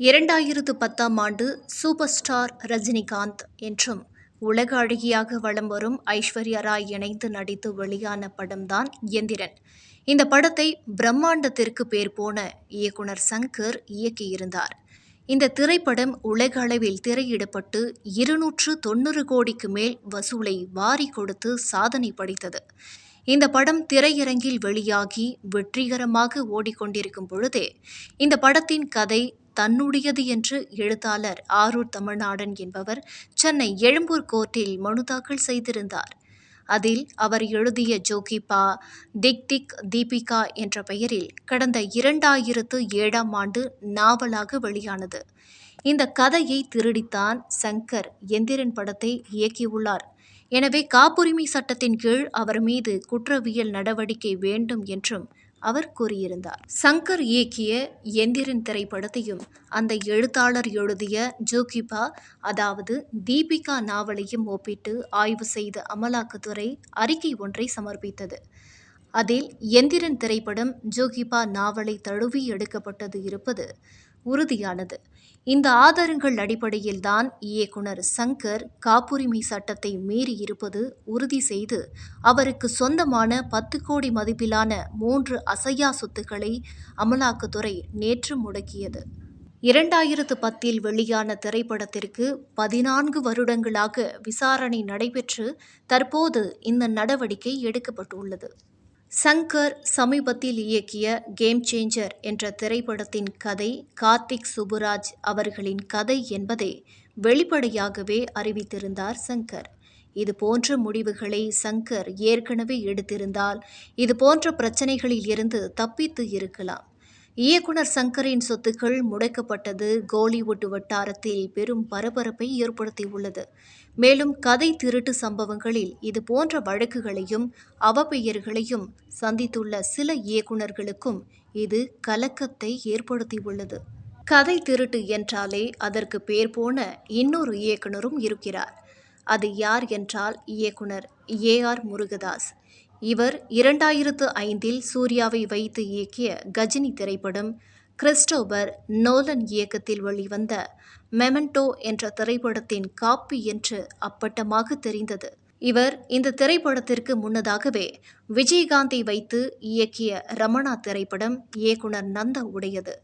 2010ஆம் ஆண்டு super star Rajinikanth என்றும் உலக அழகியாக வலம் வரும் ஐஸ்வர்யா ராய் இணைந்து நடித்து வெளியான படம்தான் எந்திரன். இந்த படத்தை பிரம்மாண்டத்திற்கு பேர் போன இயக்குனர் சங்கர் இயக்கியிருந்தார். இந்த திரைப்படம் உலக அளவில் திரையிடப்பட்டு 290 கோடிக்கு மேல் வசூலை வாரி கொடுத்து சாதனை படைத்தது. இந்த படம் திரையரங்கில் வெளியாகி வெற்றிகரமாக ஓடிக்கொண்டிருக்கும் பொழுதே இந்த படத்தின் கதை தன்னுடையது என்று எழுத்தாளர் ஆரூர் தமிழ்நாடன் என்பவர் சென்னை எழும்பூர் கோர்ட்டில் மனு தாக்கல் செய்திருந்தார். அதில் அவர் எழுதிய ஜோகிபா டிக் டிக் தீபிகா என்ற பெயரில் கடந்த 2007ஆம் ஆண்டு நாவலாக வெளியானது. இந்த கதையை திருடித்தான் சங்கர் எந்திரன் படத்தை இயக்கியுள்ளார். எனவே காப்புரிமை சட்டத்தின் கீழ் அவர் மீது குற்றவியல் நடவடிக்கை வேண்டும் என்றும் அவர் கூறியிருந்தார். சங்கர் இயக்கிய எந்திரன் திரைப்படத்தையும் அந்த எழுத்தாளர் எழுதிய ஜோகிபா அதாவது தீபிகா நாவலையும் ஒப்பிட்டு ஆய்வு செய்த அமலாக்கத்துறை அறிக்கை ஒன்றை சமர்ப்பித்தது. அதில் எந்திரன் திரைப்படம் ஜோகிபா நாவலை தழுவி எடுக்கப்பட்டது இருப்பது உறுதியானது. இந்த ஆதாரங்கள் அடிப்படையில்தான் இயக்குனர் சங்கர் காப்புரிமை சட்டத்தை மீறி இருப்பது உறுதி செய்து அவருக்கு சொந்தமான 10 கோடி மதிப்பிலான 3 அசையா சொத்துக்களை அமலாக்கத்துறை நேற்று முடக்கியது. 2010இல் வெளியான திரைப்படத்திற்கு 14 வருடங்களாக விசாரணை நடைபெற்று தற்போது இந்த நடவடிக்கை எடுக்கப்பட்டுள்ளது. சங்கர் சமீபத்தில் இயக்கிய கேம் சேஞ்சர் என்ற திரைப்படத்தின் கதை கார்த்திக் சுப்புராஜ் அவர்களின் கதை என்பதை வெளிப்படையாகவே அறிவித்திருந்தார் சங்கர். இதுபோன்ற முடிவுகளை சங்கர் ஏற்கனவே எடுத்திருந்தால் இதுபோன்ற பிரச்சனைகளில் இருந்து தப்பித்து இருக்கலாம். இயக்குனர் சங்கரின் சொத்துக்கள் முடக்கப்பட்டது கோலிவுட் வட்டாரத்தில் பெரும் பரபரப்பை ஏற்படுத்தியுள்ளது. மேலும் கதை திருட்டு சம்பவங்களில் இதுபோன்ற வழக்குகளையும் அவப்பெயர்களையும் சந்தித்துள்ள சில இயக்குனர்களுக்கும் இது கலக்கத்தை ஏற்படுத்தியுள்ளது. கதை திருட்டு என்றாலே அதற்கு பேர் போன இன்னொரு இயக்குனரும் இருக்கிறார். அது யார் என்றால் இயக்குனர் AR முருகதாஸ். இவர் 2005இல் சூர்யாவை வைத்து இயக்கிய கஜினி திரைப்படம், கிறிஸ்டோபர் நோலன் இயக்கத்தில் வெளிவந்த மெமெண்டோ என்ற திரைப்படத்தின் காப்பி என்று அப்பட்டமாக தெரிந்தது. இவர் இந்த திரைப்படத்திற்கு முன்னதாகவே விஜயகாந்தை வைத்து இயக்கிய ரமணா திரைப்படம் இயக்குனர் நந்தா உடையது.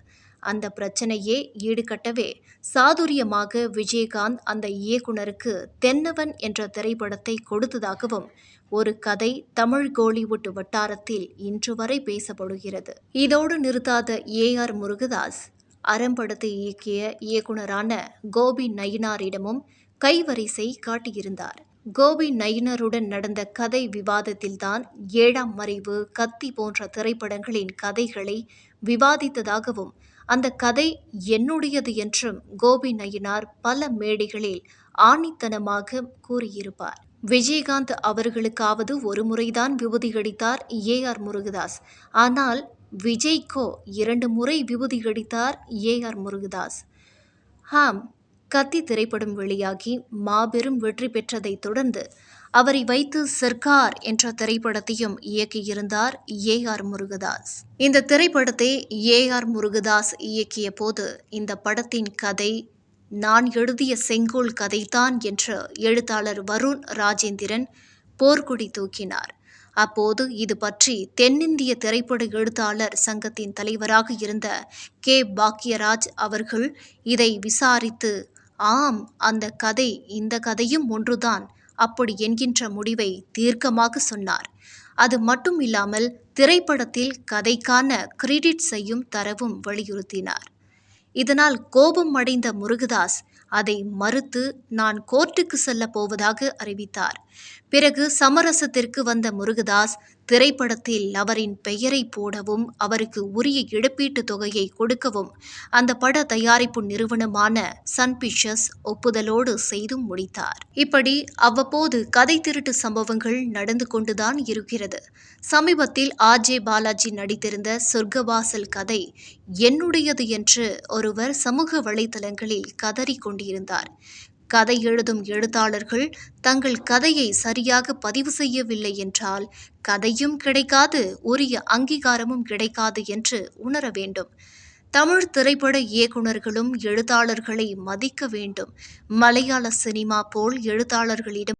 அந்த பிரச்சனையே ஈடுகட்டவே சாதுரியமாக விஜயகாந்த் அந்த இயக்குனருக்கு தென்னவன் என்ற திரைப்படத்தை கொடுத்ததாகவும் ஒரு கதை தமிழ் கோலிவுட் வட்டாரத்தில் இன்று வரை பேசப்படுகிறது. இதோடு நிறுத்தாத AR முருகதாஸ் அறம்படத்தை இயக்கிய இயக்குனரான கோபி நயினாரிடமும் கைவரிசை காட்டியிருந்தார். கோபி நயினருடன் நடந்த கதை விவாதத்தில்தான் 7ஆம் மறைவு, கத்தி போன்ற திரைப்படங்களின் கதைகளை விவாதித்ததாகவும் அந்த கதை என்னுடையது என்றும் கோபி நயினார் பல மேடைகளில் ஆணித்தனமாக கூறியிருப்பார். விஜயகாந்த் அவர்களுக்காவது ஒரு முறைதான் விபூதி அடித்தார் AR முருகதாஸ். ஆனால் விஜய்க்கோ 2 முறை விபூதி அடித்தார் AR முருகதாஸ். கத்தி திரைப்படம் வெளியாகி மாபெரும் வெற்றி பெற்றதை தொடர்ந்து அவரை வைத்து சர்க்கார் என்ற திரைப்படத்தையும் இயக்கியிருந்தார் AR முருகதாஸ். இந்த திரைப்படத்தை AR முருகதாஸ் இயக்கிய போது இந்த படத்தின் கதை நான் எழுதிய செங்கோல் கதைதான் என்று எழுத்தாளர் வருண் ராஜேந்திரன் போர்க்கொடி தூக்கினார். அப்போது இது பற்றி தென்னிந்திய திரைப்பட எழுத்தாளர் சங்கத்தின் தலைவராக இருந்த K பாக்யராஜ் அவர்கள் இதை விசாரித்து ஆம் அந்த கதை இந்த கதையும் ஒன்றுதான் அப்படி என்கின்ற முடிவை தீர்க்கமாக சொன்னார். அது மட்டும் இல்லாமல் திரைப்படத்தில் கதைக்கான கிரெடிட்ஸையும் தரவும் வலியுறுத்தினார். இதனால் கோபம் அடைந்த முருகதாஸ் அதை மறுத்து நான் கோர்ட்டுக்கு செல்ல போவதாக அறிவித்தார். பிறகு சமரசத்திற்கு வந்த முருகதாஸ் திரைப்படத்தில் அவரின் பெயரை போடவும் அவருக்கு உரிய இழப்பீட்டு தொகையை கொடுக்கவும் அந்த பட தயாரிப்பு நிறுவனமான சன் பிக்சர்ஸ் ஒப்புதலோடு செய்து முடித்தார். இப்படி அவ்வப்போது கதை திருட்டு சம்பவங்கள் நடந்து கொண்டுதான் இருக்கிறது. சமீபத்தில் RJ பாலாஜி நடித்திருந்த சொர்க்கவாசல் கதை என்னுடையது என்று ஒருவர் சமூக வலைதளங்களில் கதறி கொண்டிருந்தார். கதை எழுதும் எழுத்தாளர்கள் தங்கள் கதையை சரியாக பதிவு செய்யவில்லை என்றால் கதையும் கிடைக்காது, உரிய அங்கீகாரமும் கிடைக்காது என்று உணர வேண்டும். தமிழ் திரைப்பட இயக்குநர்களும் எழுத்தாளர்களை மதிக்க வேண்டும். மலையாள சினிமா போல் எழுத்தாளர்களிடம்